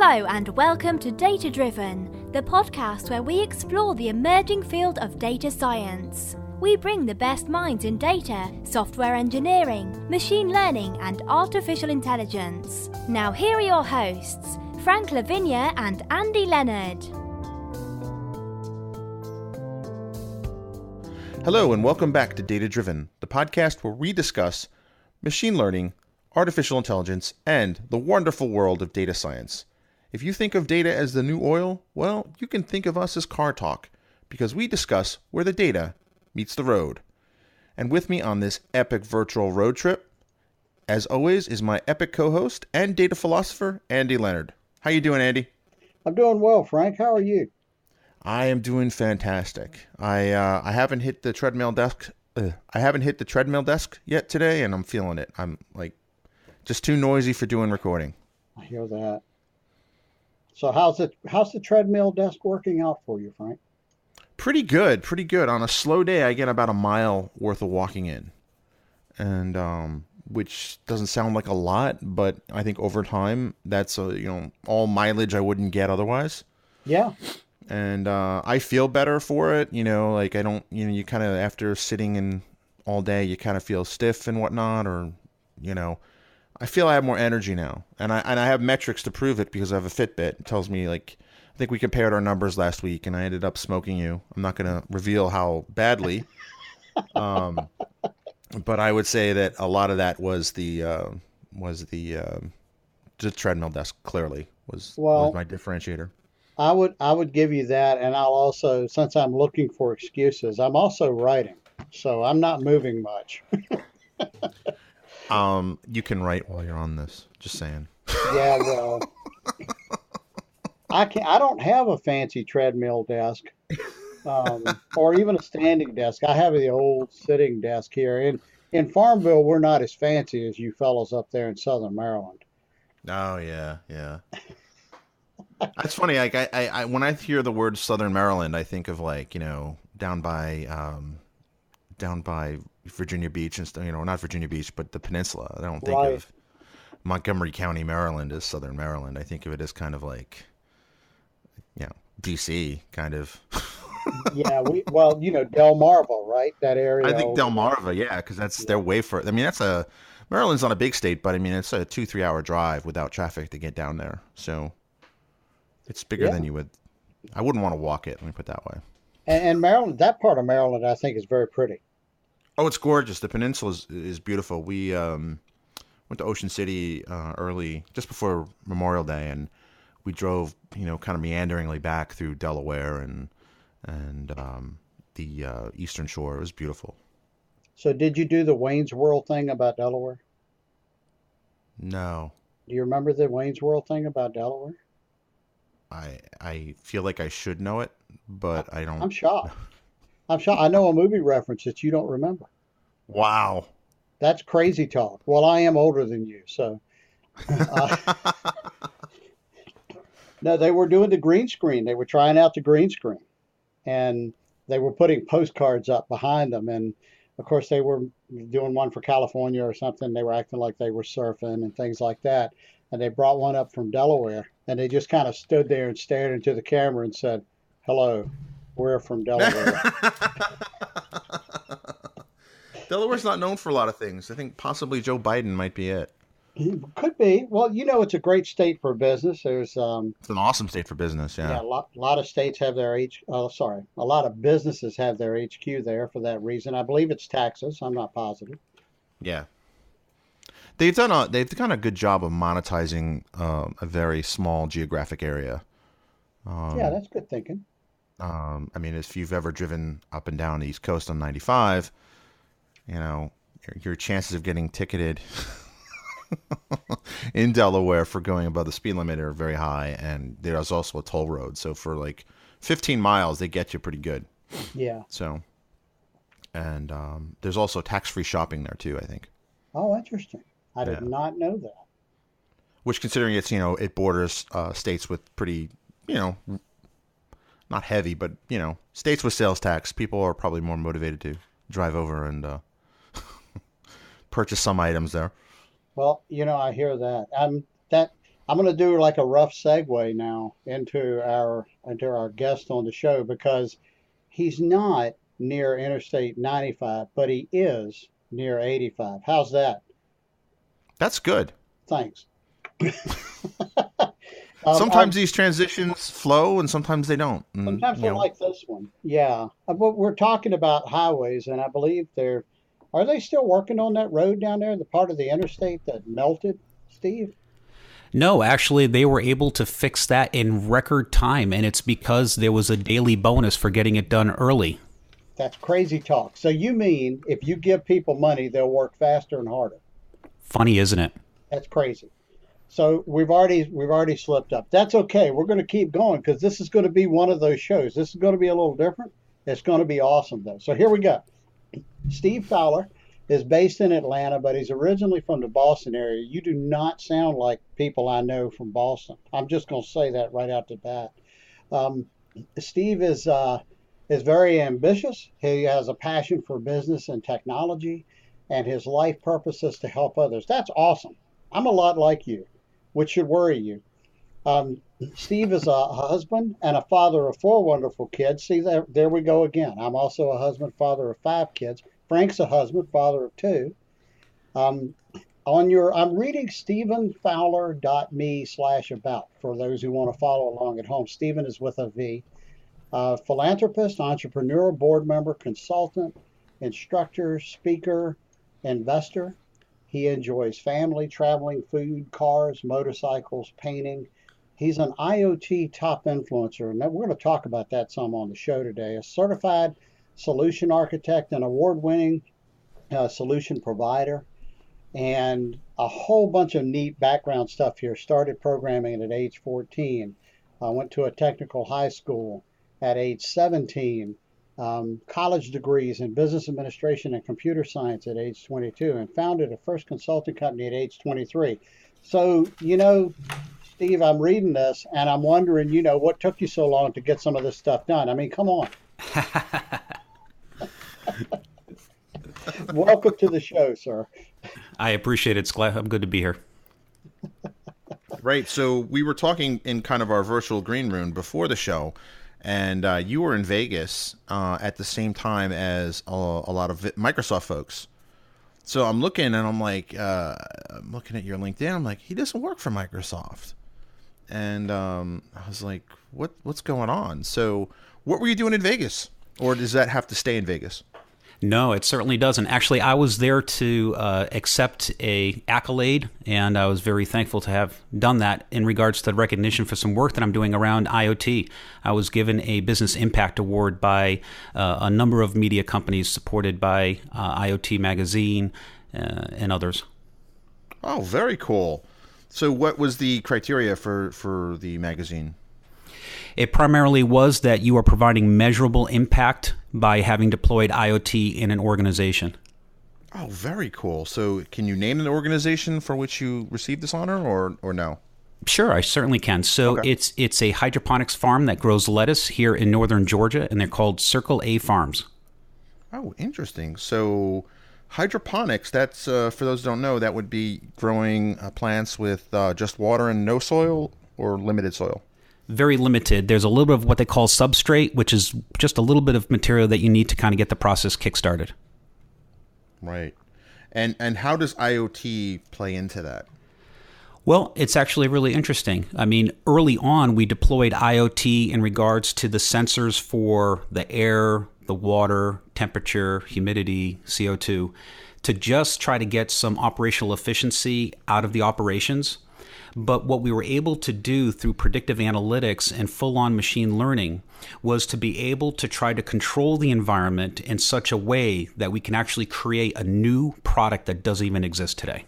Hello and welcome to Data Driven, the podcast where we explore the emerging field of data science. We bring the best minds in data, software engineering, machine learning and artificial intelligence. Now here are your hosts, Frank Lavinia and Andy Leonard. Hello and welcome back to Data Driven, the podcast where we discuss machine learning, artificial intelligence, and the wonderful world of data science. If you think of data as the new oil, well, you can think of us as Car Talk, because we discuss where the data meets the road. And with me on this epic virtual road trip, as always, is my epic co-host and data philosopher, Andy Leonard. How you doing, Andy? I'm doing well, Frank. How are you? I am doing fantastic. I haven't hit the treadmill desk. I haven't hit the treadmill desk yet today, and I'm feeling it. I'm like just too noisy for doing recording. I hear that. So how's the treadmill desk working out for you, Frank? Pretty good. On a slow day, I get about a mile worth of walking in, and which doesn't sound like a lot, but I think over time that's all mileage I wouldn't get otherwise. Yeah. And I feel better for it. Like I don't. You kind of after sitting in all day, you kind of feel stiff and whatnot, or I feel I have more energy now, and I have metrics to prove it because I have a Fitbit. It tells me, like, I think we compared our numbers last week, and I ended up smoking you. I'm not going to reveal how badly, but I would say that a lot of that was the treadmill desk. Clearly, was my differentiator. I would give you that, and I'll also, since I'm looking for excuses, I'm also writing, so I'm not moving much. You can write while you're on this. Just saying. Yeah, well, I don't have a fancy treadmill desk, or even a standing desk. I have the old sitting desk here. In Farmville, we're not as fancy as you fellows up there in Southern Maryland. Oh yeah. That's funny. Like I when I hear the word Southern Maryland, I think of like down by Virginia Beach and stuff. Not Virginia Beach, but the peninsula. I don't think of Montgomery County, Maryland, as Southern Maryland. I think of it as kind of like, DC kind of. Yeah, Delmarva, right? That area. I think Delmarva, yeah, because they're way further. I mean, Maryland's not a big state, but I mean, it's a 2-3 hour drive without traffic to get down there. So it's bigger than you would. I wouldn't want to walk it. Let me put it that way. And Maryland, that part of Maryland, I think, is very pretty. Oh, it's gorgeous. The peninsula is beautiful. We went to Ocean City early, just before Memorial Day, and we drove, kind of meanderingly back through Delaware and the Eastern Shore. It was beautiful. So did you do the Wayne's World thing about Delaware? No. Do you remember the Wayne's World thing about Delaware? I feel like I should know it, but I don't. I'm shocked. I know a movie reference that you don't remember. Wow. That's crazy talk. Well, I am older than you, so. No, they were doing the green screen. They were trying out the green screen. And they were putting postcards up behind them. And, of course, they were doing one for California or something. They were acting like they were surfing and things like that. And they brought one up from Delaware. And they just kind of stood there and stared into the camera and said, "Hello. We're from Delaware." Delaware's not known for a lot of things. I think possibly Joe Biden might be it. Could be. Well, it's a great state for business. There's it's an awesome state for business. Yeah. Yeah, a lot of states have their a lot of businesses have their HQ there for that reason. I believe it's Texas. I'm not positive. Yeah. They've done a good job of monetizing a very small geographic area. Yeah, that's good thinking. I mean, if you've ever driven up and down the East Coast on 95, your chances of getting ticketed in Delaware for going above the speed limit are very high, and there's also a toll road. So for like 15 miles, they get you pretty good. Yeah. So, and there's also tax-free shopping there too, I think. Oh, interesting. I did not know that. Which, considering it's, it borders states with pretty, not heavy, but, states with sales tax, people are probably more motivated to drive over and purchase some items there. Well, I hear that. I'm going to do like a rough segue now into our guest on the show because he's not near Interstate 95, but he is near 85. How's that? That's good. Thanks. Sometimes these transitions flow and sometimes they don't. And, sometimes I like this one. Yeah. But we're talking about highways, and I believe are they still working on that road down there, the part of the interstate that melted, Steve? No, actually, they were able to fix that in record time, and it's because there was a daily bonus for getting it done early. That's crazy talk. So you mean if you give people money, they'll work faster and harder? Funny, isn't it? That's crazy. So we've already slipped up. That's okay. We're going to keep going because this is going to be one of those shows. This is going to be a little different. It's going to be awesome, though. So here we go. Steve Fowler is based in Atlanta, but he's originally from the Boston area. You do not sound like people I know from Boston. I'm just going to say that right out the bat. Steve is very ambitious. He has a passion for business and technology, and his life purpose is to help others. That's awesome. I'm a lot like you, which should worry you. Steve is a husband and a father of 4 wonderful kids. See, there we go again. I'm also a husband, father of 5 kids. Frank's a husband, father of 2. I'm reading StevenFowler.me/about for those who want to follow along at home. Steven is with a V. Philanthropist, entrepreneur, board member, consultant, instructor, speaker, investor. He enjoys family, traveling, food, cars, motorcycles, painting. He's an IoT top influencer, and we're going to talk about that some on the show today. A certified solution architect, an award-winning solution provider, and a whole bunch of neat background stuff here. Started programming at age 14. Went to a technical high school at age 17. College degrees in business administration and computer science at age 22, and founded a first consulting company at age 23. So, Steve, I'm reading this and I'm wondering, what took you so long to get some of this stuff done? I mean, come on. Welcome to the show, sir. I appreciate it. It's glad I'm good to be here. Right. So we were talking in kind of our virtual green room before the show, and you were in Vegas at the same time as a lot of Microsoft folks. So I'm looking and I'm like, I'm looking at your LinkedIn. I'm like, he doesn't work for Microsoft. And I was like, what's going on? So what were you doing in Vegas? Or does that have to stay in Vegas? No, it certainly doesn't. Actually, I was there to accept a accolade, and I was very thankful to have done that in regards to the recognition for some work that I'm doing around IoT. I was given a Business Impact Award by a number of media companies supported by IoT Magazine and others. Oh, very cool. So what was the criteria for the magazine? It primarily was that you are providing measurable impact by having deployed IoT in an organization. Oh, very cool. So can you name the organization for which you received this honor or no? Sure, I certainly can. So Okay. it's a hydroponics farm that grows lettuce here in northern Georgia, and they're called Circle A Farms. Oh, interesting. So hydroponics, that's, for those who don't know, that would be growing plants with just water and no soil or limited soil? Very limited. There's a little bit of what they call substrate, which is just a little bit of material that you need to kind of get the process kickstarted. Right. And how does IoT play into that? Well, it's actually really interesting. I mean, early on, we deployed IoT in regards to the sensors for the air, the water, temperature, humidity, CO2, to just try to get some operational efficiency out of the operations. But what we were able to do through predictive analytics and full-on machine learning was to be able to try to control the environment in such a way that we can actually create a new product that doesn't even exist today.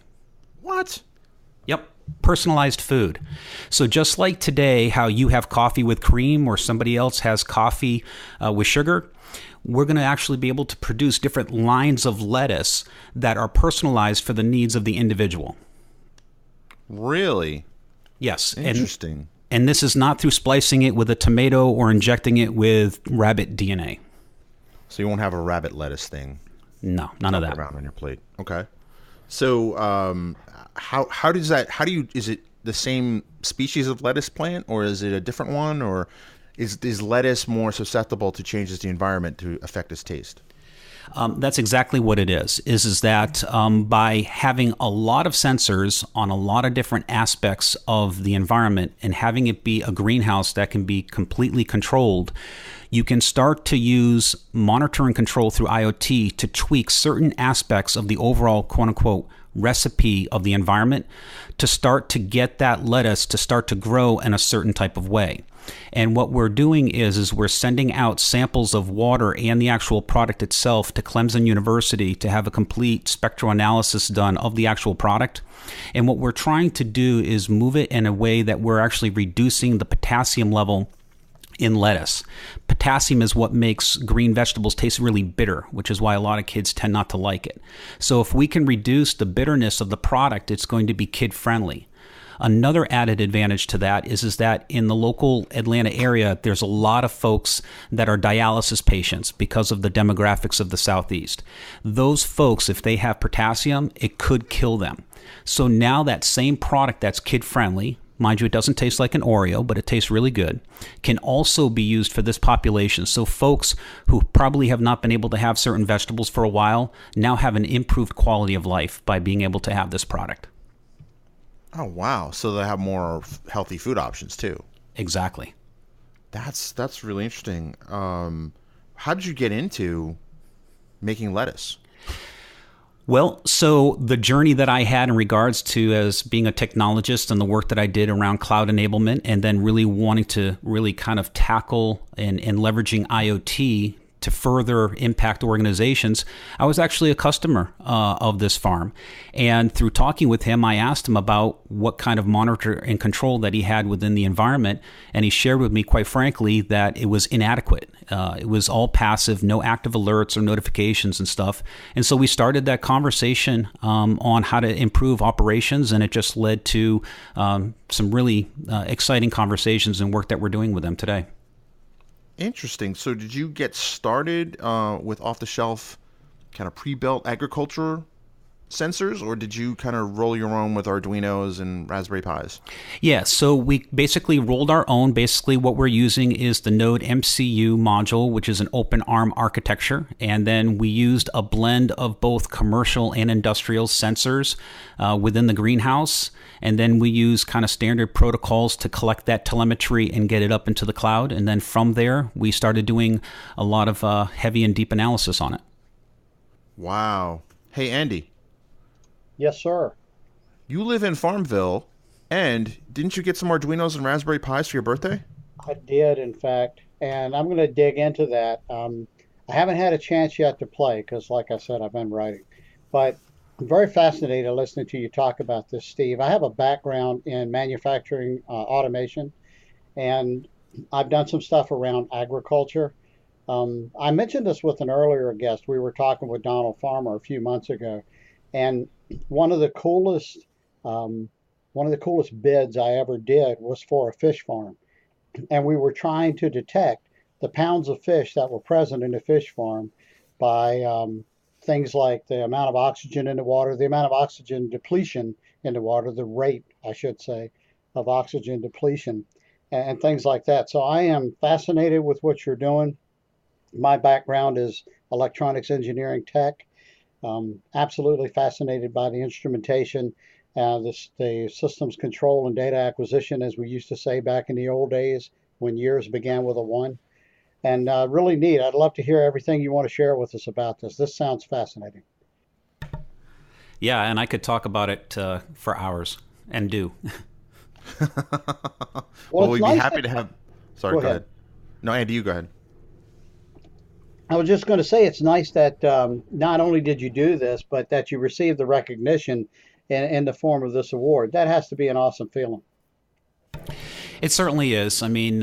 What? Yep. Personalized food. So just like today, how you have coffee with cream or somebody else has coffee with sugar, we're going to actually be able to produce different lines of lettuce that are personalized for the needs of the individual. Really? Yes. Interesting. And this is not through splicing it with a tomato or injecting it with rabbit DNA. So you won't have a rabbit lettuce thing? No, none of that. Around on your plate. Okay. So how does that, is it the same species of lettuce plant, or is it a different one, or is lettuce more susceptible to changes to the environment to affect its taste? That's exactly what it is that by having a lot of sensors on a lot of different aspects of the environment and having it be a greenhouse that can be completely controlled, you can start to use monitor and control through IoT to tweak certain aspects of the overall quote-unquote recipe of the environment to start to get that lettuce to start to grow in a certain type of way. And what we're doing is we're sending out samples of water and the actual product itself to Clemson University to have a complete spectral analysis done of the actual product. And what we're trying to do is move it in a way that we're actually reducing the potassium level in lettuce. Potassium is what makes green vegetables taste really bitter, which is why a lot of kids tend not to like it. So if we can reduce the bitterness of the product, it's going to be kid friendly. Another added advantage to that is that in the local Atlanta area, there's a lot of folks that are dialysis patients because of the demographics of the Southeast. Those folks, if they have potassium, it could kill them. So now that same product that's kid-friendly, mind you, it doesn't taste like an Oreo, but it tastes really good, can also be used for this population. So folks who probably have not been able to have certain vegetables for a while now have an improved quality of life by being able to have this product. Oh, wow. So they have more healthy food options too. Exactly. That's really interesting. How did you get into making lettuce? Well, so the journey that I had in regards to as being a technologist and the work that I did around cloud enablement, and then really wanting to really kind of tackle and leveraging IoT to further impact organizations, I was actually a customer of this farm. And through talking with him, I asked him about what kind of monitor and control that he had within the environment. And he shared with me, quite frankly, that it was inadequate. It was all passive, no active alerts or notifications and stuff. And so we started that conversation on how to improve operations. And it just led to some really exciting conversations and work that we're doing with them today. Interesting. So did you get started with off-the-shelf kind of pre-built agriculture sensors, or did you kind of roll your own with Arduinos and Raspberry Pis? Yeah, so we basically rolled our own. Basically what we're using is the Node MCU module, which is an open ARM architecture. And then we used a blend of both commercial and industrial sensors within the greenhouse. And then we use kind of standard protocols to collect that telemetry and get it up into the cloud. And then from there, we started doing a lot of heavy and deep analysis on it. Wow. Hey, Andy. Yes, sir. You live in Farmville, and didn't you get some Arduinos and Raspberry Pis for your birthday? I did, in fact, and I'm going to dig into that. I haven't had a chance yet to play because, like I said, I've been writing. But I'm very fascinated listening to you talk about this, Steve. I have a background in manufacturing automation, and I've done some stuff around agriculture. I mentioned this with an earlier guest. We were talking with Donald Farmer a few months ago, and one of the coolest bids I ever did was for a fish farm, and we were trying to detect the pounds of fish that were present in the fish farm by things like the amount of oxygen in the water, the amount of oxygen depletion in the water, the rate, I should say, of oxygen depletion, and things like that. So I am fascinated with what you're doing. My background is electronics engineering tech. Absolutely fascinated by the instrumentation, the systems control and data acquisition, as we used to say back in the old days when years began with a 1. And really neat. I'd love to hear everything you want to share with us about this. This sounds fascinating. Yeah, and I could talk about it for hours, and do. Well, we'd be happy to have... Sorry, go ahead. No, Andy, you go ahead. I was just going to say it's nice that not only did you do this, but that you received the recognition in the form of this award. That has to be an awesome feeling. It certainly is. I mean,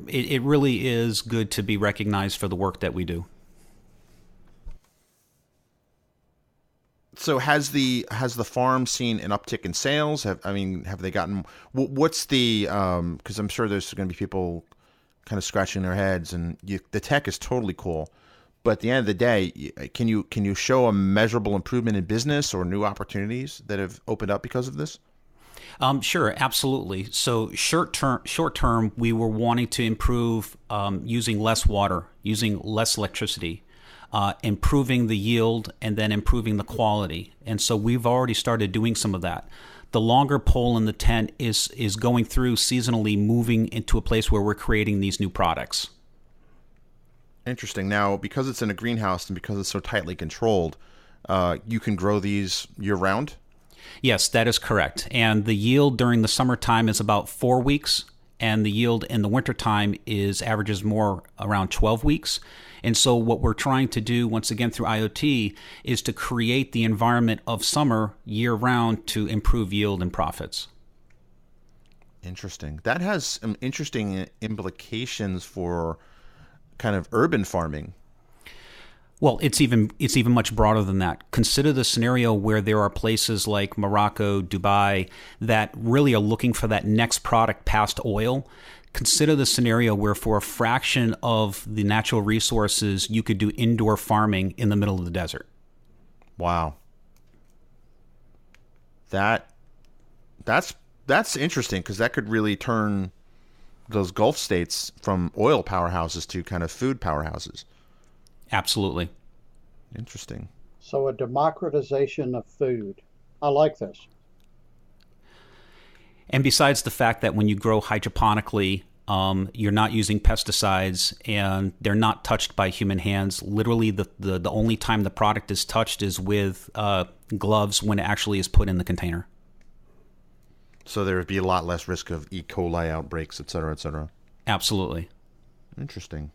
it really is good to be recognized for the work that we do. So has the farm seen an uptick in sales? Have they gotten... What's the... because I'm sure there's going to be people kind of scratching their heads, and the tech is totally cool. But at the end of the day, can you show a measurable improvement in business or new opportunities that have opened up because of this? Sure, absolutely. So short term, we were wanting to improve using less water, using less electricity, improving the yield, and then improving the quality. And so we've already started doing some of that. The longer pole in the tent is going through seasonally, moving into a place where we're creating these new products. Interesting. Now, because it's in a greenhouse and because it's so tightly controlled, you can grow these year-round? Yes, that is correct. And the yield during the summertime is about 4 weeks, and the yield in the wintertime averages more around 12 weeks. And so what we're trying to do, once again through IoT, is to create the environment of summer year-round to improve yield and profits. Interesting. That has some interesting implications for kind of urban farming. Well, it's even much broader than that. Consider the scenario where there are places like Morocco, Dubai, that really are looking for that next product past oil. Consider the scenario where for a fraction of the natural resources, you could do indoor farming in the middle of the desert. Wow. That's interesting, because that could really turn those Gulf states from oil powerhouses to kind of food powerhouses. Absolutely. Interesting. So a democratization of food. I like this. And besides the fact that when you grow hydroponically, you're not using pesticides and they're not touched by human hands. Literally, the only time the product is touched is with gloves when it actually is put in the container. So there would be a lot less risk of E. coli outbreaks, et cetera, et cetera. Absolutely. Interesting.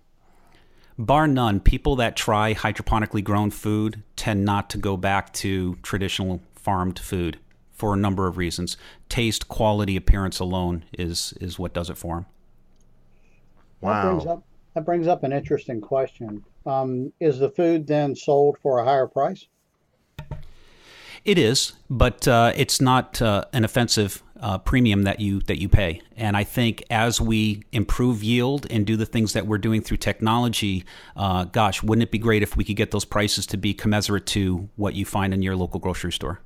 Bar none, people that try hydroponically grown food tend not to go back to traditional farmed food for a number of reasons. Taste, quality, appearance alone is what does it for them. Wow. That brings up an interesting question. Is the food then sold for a higher price? It is, but it's not an offensive premium that you pay. And I think as we improve yield and do the things that we're doing through technology, wouldn't it be great if we could get those prices to be commensurate to what you find in your local grocery store?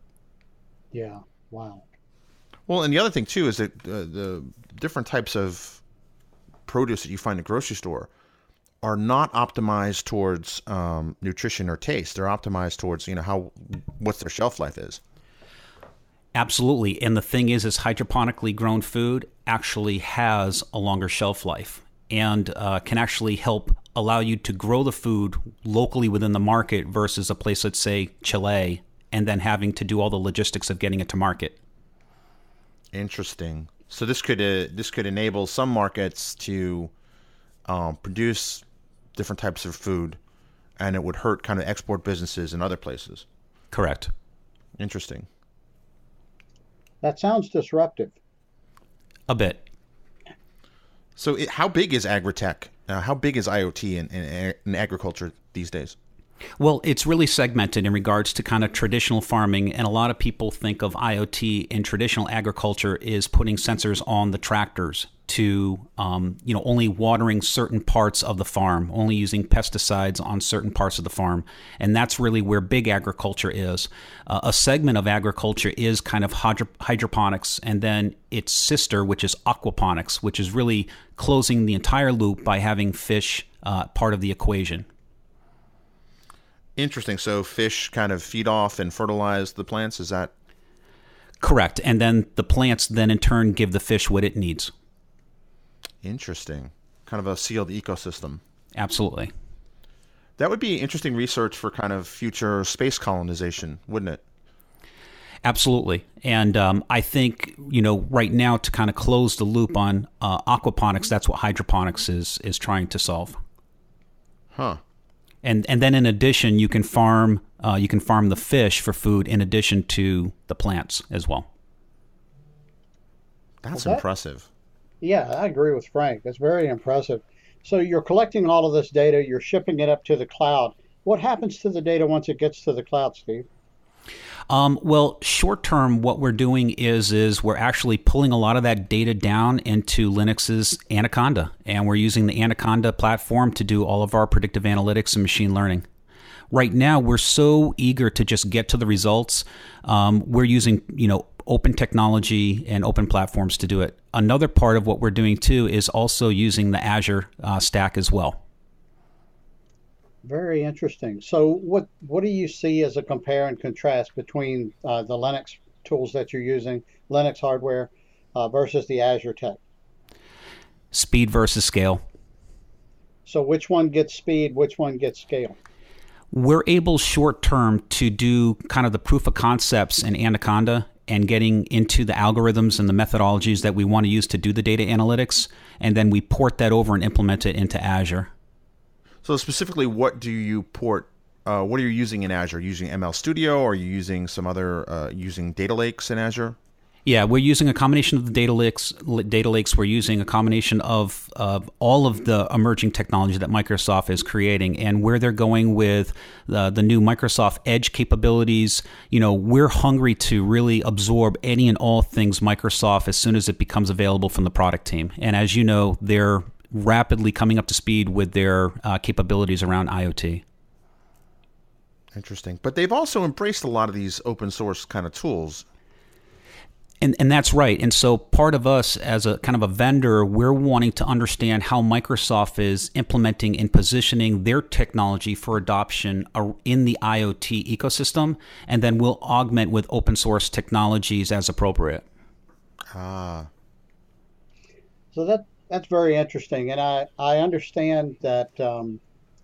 Yeah. Wow. Well, and the other thing too is that the different types of produce that you find at the grocery store are not optimized towards nutrition or taste. They're optimized towards what their shelf life is. Absolutely. And the thing is hydroponically grown food actually has a longer shelf life and can actually help allow you to grow the food locally within the market versus a place, let's say Chile, and then having to do all the logistics of getting it to market. Interesting. So this could enable some markets to produce different types of food, and it would hurt kind of export businesses in other places. Correct. Interesting. That sounds disruptive. A bit. So how big is agri-tech? How big is IoT in agriculture these days? Well, it's really segmented in regards to kind of traditional farming, and a lot of people think of IoT in traditional agriculture is putting sensors on the tractors to, only watering certain parts of the farm, only using pesticides on certain parts of the farm, and that's really where big agriculture is. A segment of agriculture is kind of hydroponics, and then its sister, which is aquaponics, which is really closing the entire loop by having fish part of the equation. Interesting. So fish kind of feed off and fertilize the plants, is that? Correct. And then the plants then in turn give the fish what it needs. Interesting. Kind of a sealed ecosystem. Absolutely. That would be interesting research for kind of future space colonization, wouldn't it? Absolutely. And I think, right now to kind of close the loop on aquaponics, that's what hydroponics is trying to solve. Huh. And then in addition, you can farm the fish for food in addition to the plants as well. That's impressive. Yeah, I agree with Frank. That's very impressive. So you're collecting all of this data, you're shipping it up to the cloud. What happens to the data once it gets to the cloud, Steve? Well, short term, what we're doing is we're actually pulling a lot of that data down into Linux's Anaconda, and we're using the Anaconda platform to do all of our predictive analytics and machine learning. Right now, we're so eager to just get to the results. We're using, open technology and open platforms to do it. Another part of what we're doing too is also using the Azure stack as well. Very interesting. So what do you see as a compare and contrast between the Linux tools that you're using, Linux hardware, versus the Azure tech? Speed versus scale. So which one gets speed, which one gets scale? We're able short term to do kind of the proof of concepts in Anaconda and getting into the algorithms and the methodologies that we want to use to do the data analytics, and then we port that over and implement it into Azure. So specifically, what do you port? What are you using in Azure? Are you using ML Studio, or are you using some other using data lakes in Azure? Yeah, we're using a combination of the data lakes. We're using a combination of all of the emerging technology that Microsoft is creating, and where they're going with the new Microsoft Edge capabilities. We're hungry to really absorb any and all things Microsoft as soon as it becomes available from the product team. And as you know, they're rapidly coming up to speed with their capabilities around IoT. Interesting. But they've also embraced a lot of these open source kind of tools. And that's right. And so part of us as a kind of a vendor, we're wanting to understand how Microsoft is implementing and positioning their technology for adoption in the IoT ecosystem. And then we'll augment with open source technologies as appropriate. Ah. So that's very interesting. And I understand that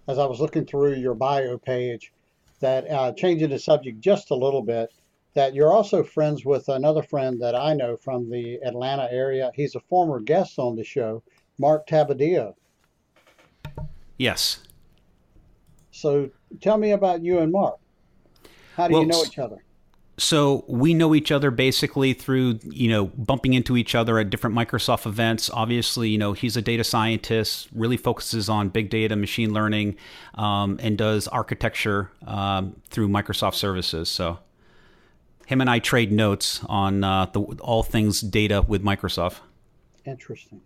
as I was looking through your bio page, that changing the subject just a little bit, that you're also friends with another friend that I know from the Atlanta area. He's a former guest on the show, Mark Tabadillo. Yes. So tell me about you and Mark. How do you know each other? So we know each other basically through, bumping into each other at different Microsoft events. Obviously, he's a data scientist, really focuses on big data, machine learning, and does architecture through Microsoft services. So him and I trade notes on all things data with Microsoft. Interesting.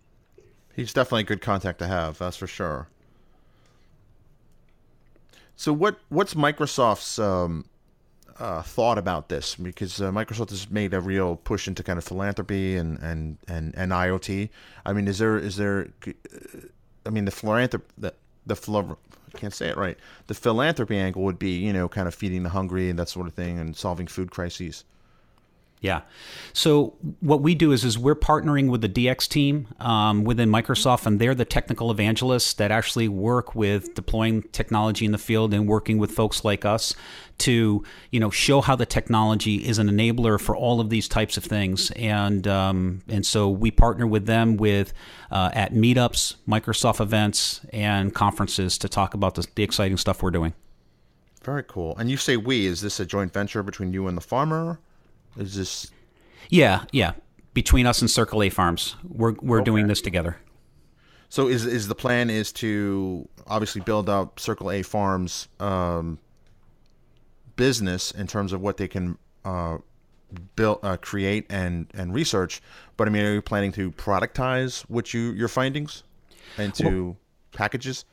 He's definitely a good contact to have, that's for sure. So what's Microsoft's thought about this? Because Microsoft has made a real push into kind of philanthropy and IoT. I mean, I can't say it right. The philanthropy angle would be, kind of feeding the hungry and that sort of thing, and solving food crises. Yeah. So what we do is we're partnering with the DX team within Microsoft, and they're the technical evangelists that actually work with deploying technology in the field and working with folks like us to, show how the technology is an enabler for all of these types of things. And so we partner with them at meetups, Microsoft events, and conferences to talk about the exciting stuff we're doing. Very cool. And you say we, is this a joint venture between you and the farmer? Is this? Yeah. Between us and Circle A Farms, we're okay. Doing this together. So is the plan is to obviously build up Circle A Farms business in terms of what they can build, create, and research. But I mean, are you planning to productize your findings into packages?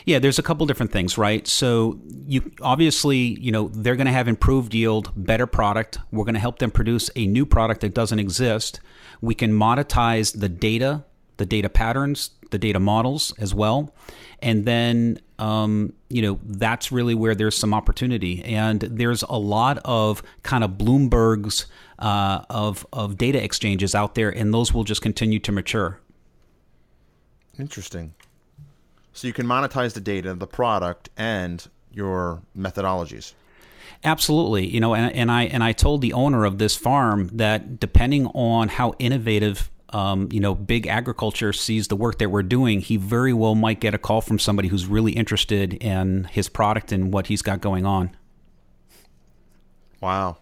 Yeah, there's a couple different things, right? So you obviously, they're going to have improved yield, better product. We're going to help them produce a new product that doesn't exist. We can monetize the data patterns, the data models as well. And then, that's really where there's some opportunity. And there's a lot of kind of Bloomberg's of data exchanges out there, and those will just continue to mature. Interesting. So you can monetize the data, the product, and your methodologies. Absolutely. And I told the owner of this farm that depending on how innovative, big agriculture sees the work that we're doing, he very well might get a call from somebody who's really interested in his product and what he's got going on. Wow.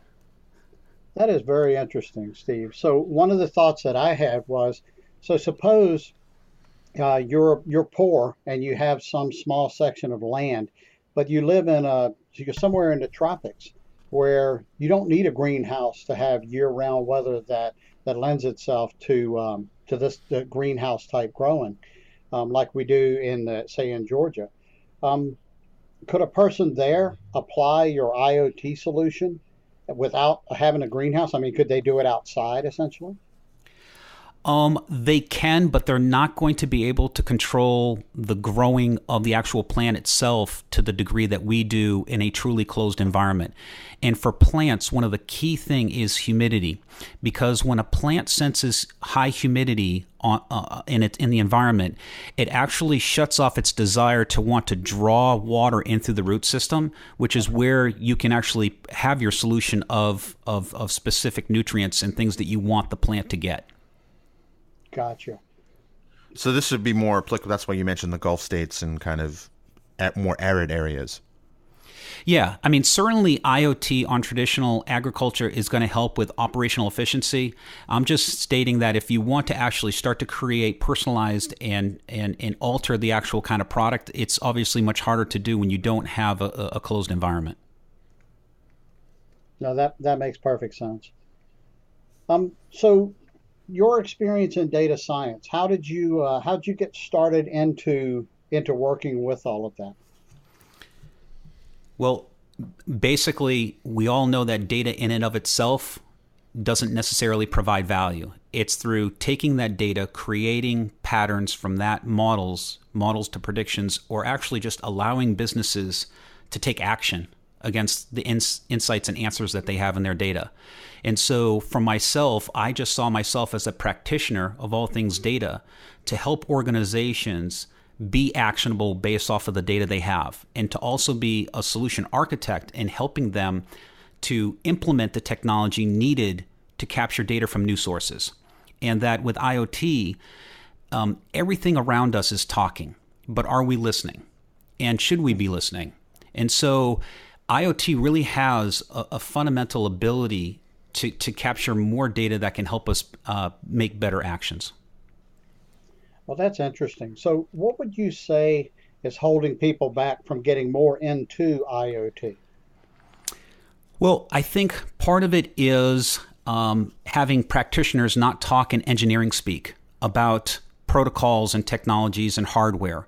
That is very interesting, Steve. So one of the thoughts that I had was, so suppose you're poor and you have some small section of land, but you live you're somewhere in the tropics where you don't need a greenhouse to have year-round weather that lends itself to the greenhouse type growing, like we do in Georgia. could a person there apply your IoT solution without having a greenhouse? I mean, could they do it outside essentially? They can, but they're not going to be able to control the growing of the actual plant itself to the degree that we do in a truly closed environment. And for plants, one of the key thing is humidity, because when a plant senses high humidity in the environment, it actually shuts off its desire to want to draw water in through the root system, which is where you can actually have your solution of specific nutrients and things that you want the plant to get. Gotcha. So this would be more applicable. That's why you mentioned the Gulf states and kind of at more arid areas. Yeah, I mean, certainly IoT on traditional agriculture is going to help with operational efficiency. I'm just stating that if you want to actually start to create personalized and alter the actual kind of product, it's obviously much harder to do when you don't have a closed environment. No, that makes perfect sense. So your experience in data science, how did you get started into working with all of that? Well, basically, we all know that data in and of itself doesn't necessarily provide value. It's through taking that data, creating patterns from that models to predictions, or actually just allowing businesses to take action against the insights and answers that they have in their data. And so for myself, I just saw myself as a practitioner of all things data to help organizations be actionable based off of the data they have, and to also be a solution architect in helping them to implement the technology needed to capture data from new sources. And that with IoT, everything around us is talking, but are we listening? And should we be listening? And so IoT really has a fundamental ability to capture more data that can help us make better actions. Well, that's interesting. So what would you say is holding people back from getting more into IoT? Well, I think part of it is having practitioners not talk in engineering speak about protocols and technologies and hardware.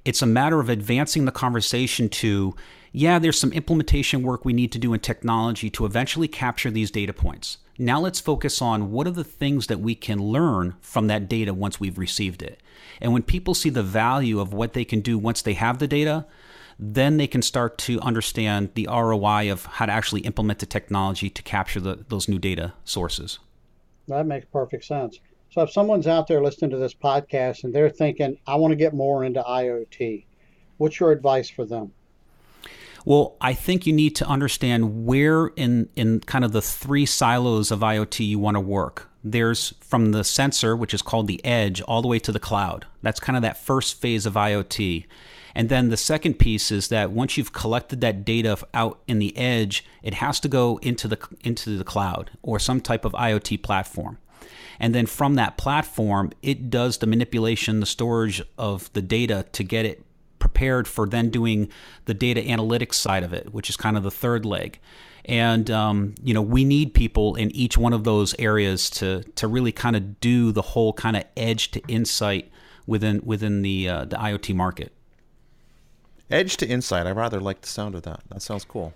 It's a matter of advancing the conversation to, yeah, there's some implementation work we need to do in technology to eventually capture these data points. Now let's focus on what are the things that we can learn from that data once we've received it. And when people see the value of what they can do once they have the data, then they can start to understand the ROI of how to actually implement the technology to capture those new data sources. That makes perfect sense. So if someone's out there listening to this podcast and they're thinking, I want to get more into IoT, what's your advice for them? Well, I think you need to understand where in kind of the three silos of IoT you want to work. There's from the sensor, which is called the edge, all the way to the cloud. That's kind of that first phase of IoT. And then the second piece is that once you've collected that data out in the edge, it has to go into the cloud or some type of IoT platform. And then from that platform, it does the manipulation, the storage of the data to get it prepared for then doing the data analytics side of it, which is kind of the third leg. And we need people in each one of those areas to really kind of do the whole kind of edge to insight within the IoT market. Edge to insight. I rather like the sound of that. That sounds cool.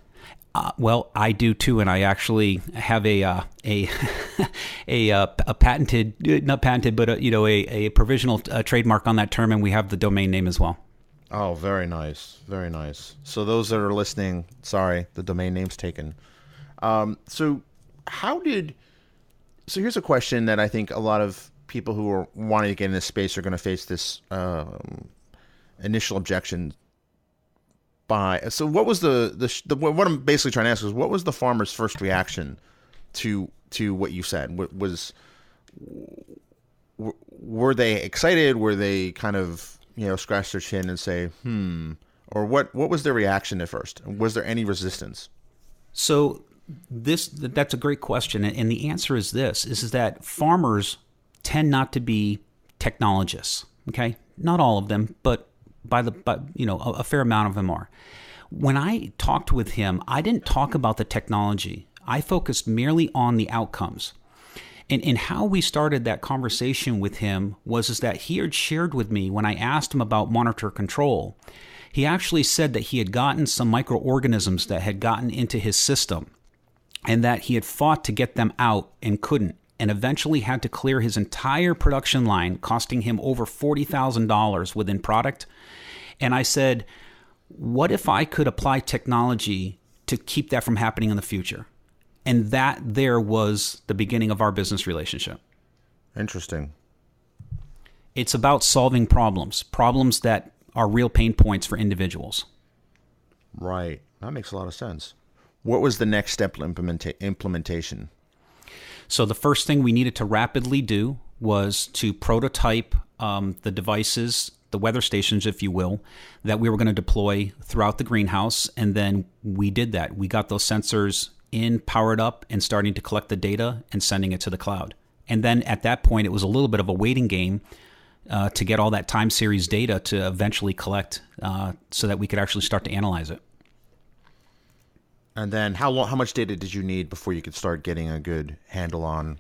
Well, I do too, and I actually have a patented, not patented, but a provisional trademark on that term, and we have the domain name as well. Oh, very nice. Very nice. So those that are listening, sorry, the domain name's taken. So here's a question that I think a lot of people who are wanting to get in this space are going to face this initial objection by. So what was what I'm basically trying to ask is, what was the farmer's first reaction to what you said? Were they excited? Were they kind of scratch their chin and say, or what was their reaction at first? Was there any resistance? So that's a great question. And the answer is this, is that farmers tend not to be technologists. Okay. Not all of them, but a fair amount of them are. When I talked with him, I didn't talk about the technology. I focused merely on the outcomes. And how we started that conversation with him was that he had shared with me, when I asked him about monitor control, He actually said that he had gotten some microorganisms that had gotten into his system and that he had fought to get them out and couldn't, and eventually had to clear his entire production line, costing him over $40,000 within product. And I said, what if I could apply technology to keep that from happening in the future? And that there was the beginning of our business relationship. Interesting. It's about solving problems that are real pain points for individuals. Right. That makes a lot of sense. What was the next step implementation? So the first thing we needed to rapidly do was to prototype the devices, the weather stations, if you will, that we were going to deploy throughout the greenhouse. And then we did that. We got those sensors in, powered up, and starting to collect the data and sending it to the cloud. And then at that point, it was a little bit of a waiting game to get all that time series data to eventually collect so that we could actually start to analyze it. And then how much data did you need before you could start getting a good handle on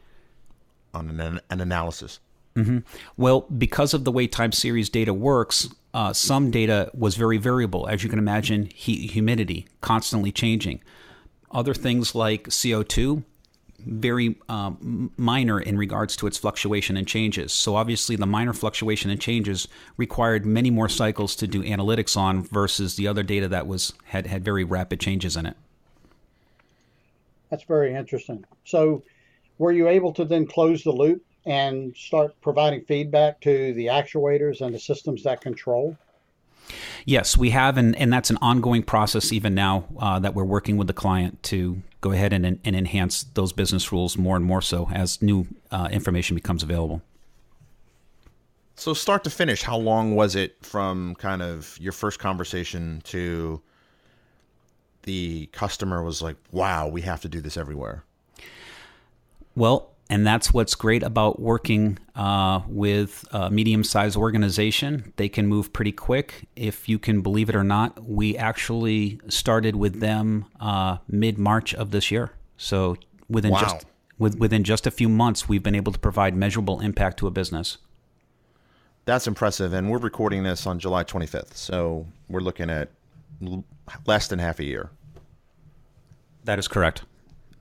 an analysis? Mm-hmm. Well, because of the way time series data works, some data was very variable. As you can imagine, heat, humidity, constantly changing. Other things like CO2, very minor in regards to its fluctuation and changes. So obviously the minor fluctuation and changes required many more cycles to do analytics on versus the other data that had very rapid changes in it. That's very interesting. So were you able to then close the loop and start providing feedback to the actuators and the systems that control? Yes, we have, and that's an ongoing process even now that we're working with the client to go ahead and enhance those business rules more and more so as new information becomes available. So start to finish, how long was it from kind of your first conversation to the customer was like, wow, we have to do this everywhere? Well, and that's what's great about working with a medium-sized organization. They can move pretty quick. If you can believe it or not, we actually started with them mid-March of this year. So within just a few months, we've been able to provide measurable impact to a business. That's impressive. And we're recording this on July 25th. So we're looking at less than half a year. That is correct.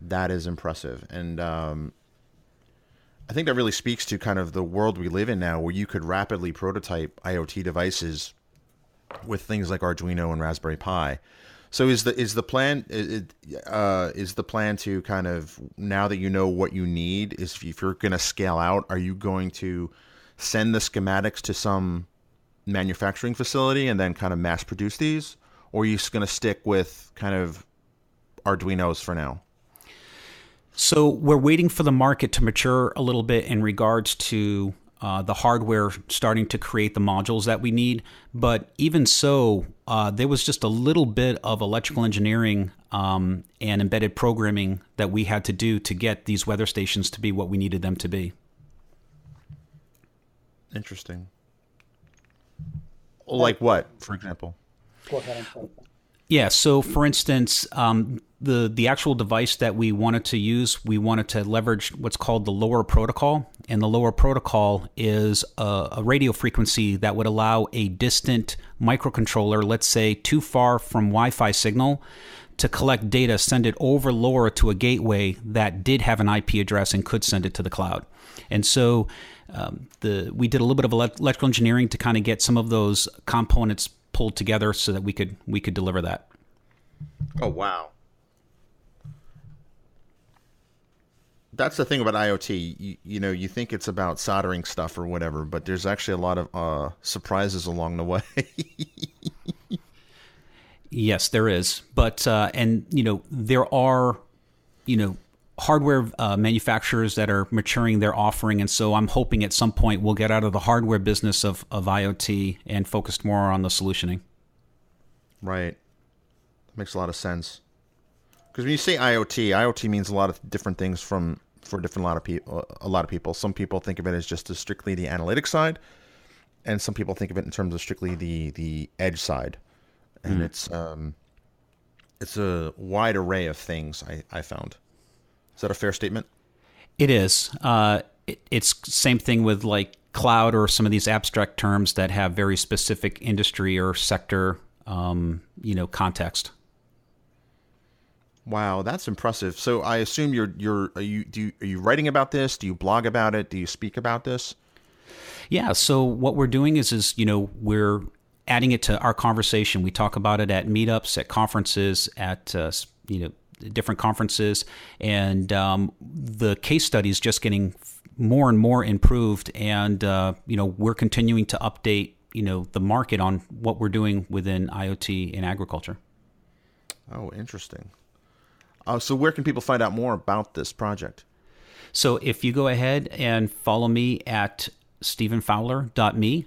That is impressive. And I think that really speaks to kind of the world we live in now, where you could rapidly prototype IoT devices with things like Arduino and Raspberry Pi. So is the plan to kind of, now that you know what you need, is if you're going to scale out, are you going to send the schematics to some manufacturing facility and then kind of mass produce these, or are you just going to stick with kind of Arduinos for now? So we're waiting for the market to mature a little bit in regards to the hardware starting to create the modules that we need. But even so, there was just a little bit of electrical engineering and embedded programming that we had to do to get these weather stations to be what we needed them to be. Interesting. Like what, for example? Go ahead. Yeah, so for instance, the actual device that we wanted to use, we wanted to leverage what's called the LoRa protocol. And the LoRa protocol is a radio frequency that would allow a distant microcontroller, let's say too far from Wi-Fi signal, to collect data, send it over LoRa to a gateway that did have an IP address and could send it to the cloud. And so we did a little bit of electrical engineering to kind of get some of those components pulled together so that we could deliver that. Oh, wow. That's the thing about IoT. You think it's about soldering stuff or whatever, but there's actually a lot of surprises along the way. Yes, there is. But there are hardware manufacturers that are maturing their offering, and so I'm hoping at some point we'll get out of the hardware business of IoT and focus more on the solutioning. Right. That makes a lot of sense. Because when you say IoT means a lot of different things for a lot of people. Some people think of it as just strictly the analytic side, and some people think of it in terms of strictly the edge side. And it's a wide array of things I found. Is that a fair statement? It is. It's same thing with like cloud or some of these abstract terms that have very specific industry or sector context. Wow, that's impressive. So I assume are you writing about this? Do you blog about it? Do you speak about this? Yeah. So what we're doing is we're adding it to our conversation. We talk about it at meetups, at conferences, at different conferences, and the case study is just getting more and more improved. And we're continuing to update the market on what we're doing within IoT in agriculture. Oh, interesting. So where can people find out more about this project? So if you go ahead and follow me at stevenfowler.me,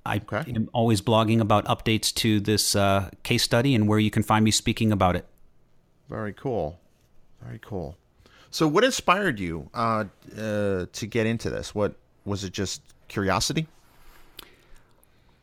I am always blogging about updates to this case study and where you can find me speaking about it. Very cool. Very cool. So what inspired you to get into this? What was it, just curiosity?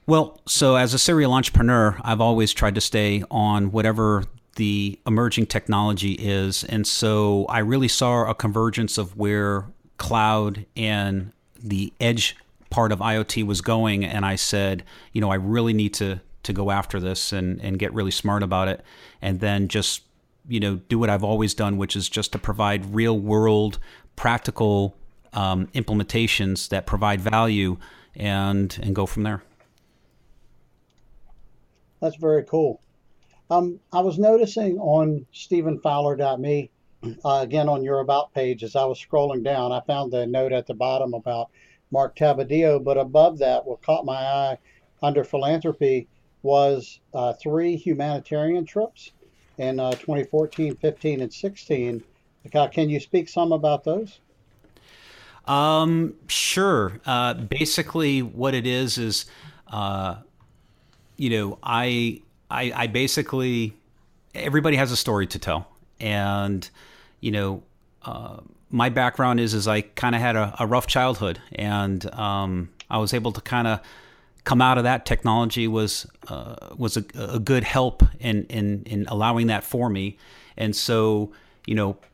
Well, so as a serial entrepreneur, I've always tried to stay on whatever the emerging technology is. And so I really saw a convergence of where cloud and the edge part of IoT was going. And I said, I really need to go after this and get really smart about it. And then just, do what I've always done, which is just to provide real world, practical implementations that provide value and go from there. That's very cool. I was noticing on stevenfowler.me, again on your About page, as I was scrolling down, I found the note at the bottom about Mark Tabadillo, but above that, what caught my eye under Philanthropy was 3 humanitarian trips in 2014, 15, and 16. Can you speak some about those? Sure. Basically, what it is I basically, everybody has a story to tell. And, my background is I kind of had a rough childhood, and I was able to kind of come out of that. Technology was a good help in allowing that for me. And so,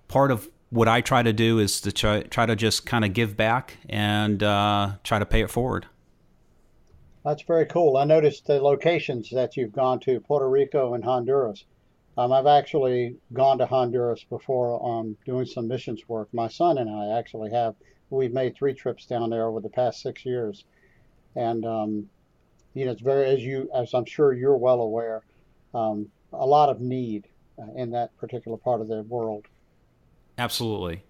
part of what I try to do is to try to just kind of give back and try to pay it forward. That's very cool. I noticed the locations that you've gone to, Puerto Rico and Honduras. I've actually gone to Honduras before doing some missions work. My son and I actually have. We've made 3 trips down there over the past 6 years. And, it's very, as I'm sure you're well aware, a lot of need in that particular part of the world. Absolutely.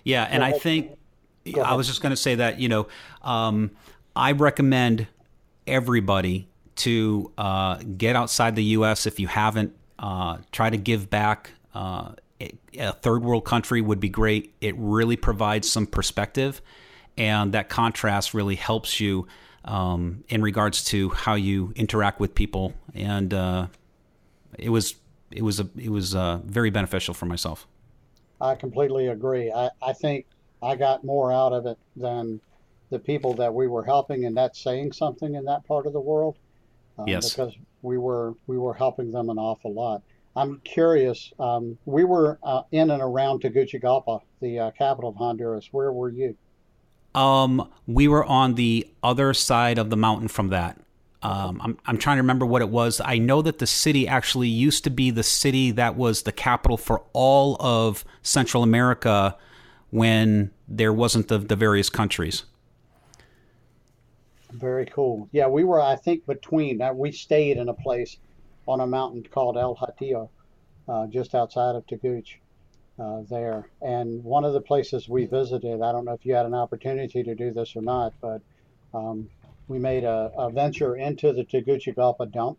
Yeah. And I think, I was just going to say that, I recommend everybody to get outside the U.S. if you haven't. Try to give back. A third world country would be great. It really provides some perspective, and that contrast really helps you in regards to how you interact with people. And it was very beneficial for myself. I completely agree. I think I got more out of it than the people that we were helping, and that's saying something in that part of the world. Yes. Because we were helping them an awful lot. I'm curious. We were in and around Tegucigalpa, the capital of Honduras. Where were you? We were on the other side of the mountain from that. I'm trying to remember what it was. I know that the city actually used to be the city that was the capital for all of Central America when there wasn't the various countries. Very cool. Yeah, we were, I think, between. We stayed in a place on a mountain called El Hatillo, just outside of Teguc there. And one of the places we visited, I don't know if you had an opportunity to do this or not, but we made a venture into the Tegucigalpa dump,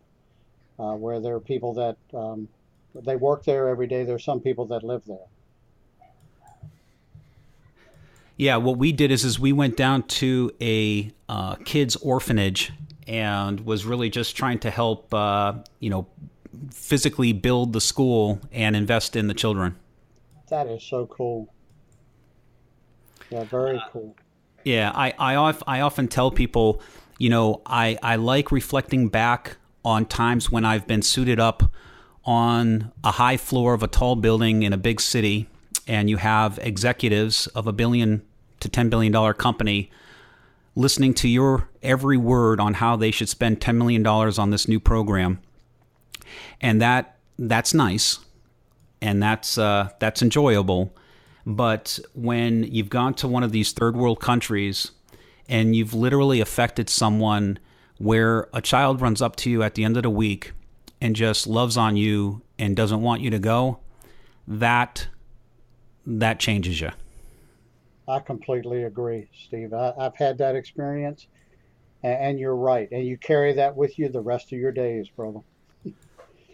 where there are people that, they work there every day. There's some people that live there. Yeah, what we did is we went down to a kids' orphanage and was really just trying to help, physically build the school and invest in the children. That is so cool. Yeah, very cool. Yeah, I often tell people, I like reflecting back on times when I've been suited up on a high floor of a tall building in a big city, and you have executives of $1 billion to $10 billion company listening to your every word on how they should spend $10 million on this new program. And that's nice, and that's enjoyable. But when you've gone to one of these third world countries and you've literally affected someone where a child runs up to you at the end of the week and just loves on you and doesn't want you to go, that changes you. I completely agree, Steve. I've had that experience, and you're right. And you carry that with you the rest of your days, brother.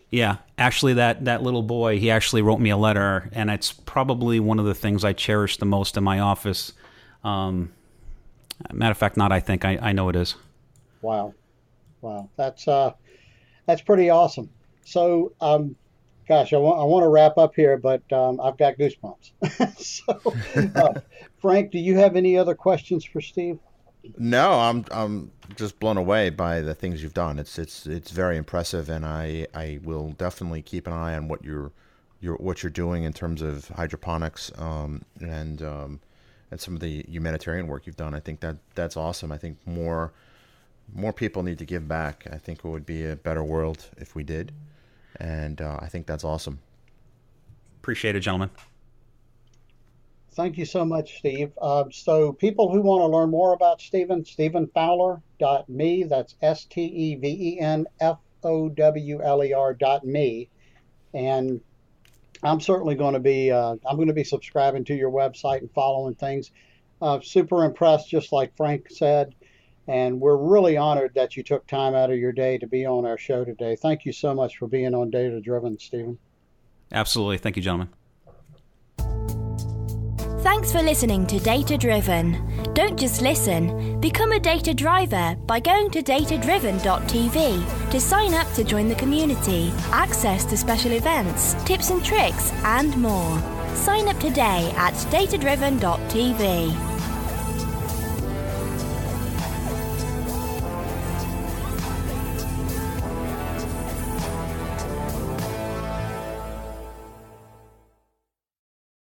Yeah, actually, that little boy, he actually wrote me a letter, and it's probably one of the things I cherish the most in my office. Matter of fact, not I think, I know it is. Wow. That's pretty awesome. So, gosh, I want to wrap up here, but I've got goosebumps. So, Frank, do you have any other questions for Steve? No, I'm just blown away by the things you've done. It's very impressive, and I will definitely keep an eye on what you're doing in terms of hydroponics and some of the humanitarian work you've done. I think that's awesome. I think more people need to give back. I think it would be a better world if we did, and I think that's awesome. Appreciate it, gentlemen. Thank you so much, Steve. So people who want to learn more about Steven, StevenFowler.me, that's StevenFowler.me. And I'm certainly going to be subscribing to your website and following things. Super impressed, just like Frank said. And we're really honored that you took time out of your day to be on our show today. Thank you so much for being on Data Driven, Steven. Absolutely. Thank you, gentlemen. Thanks for listening to Data Driven. Don't just listen, become a data driver by going to datadriven.tv to sign up to join the community, access to special events, tips and tricks, and more. Sign up today at datadriven.tv.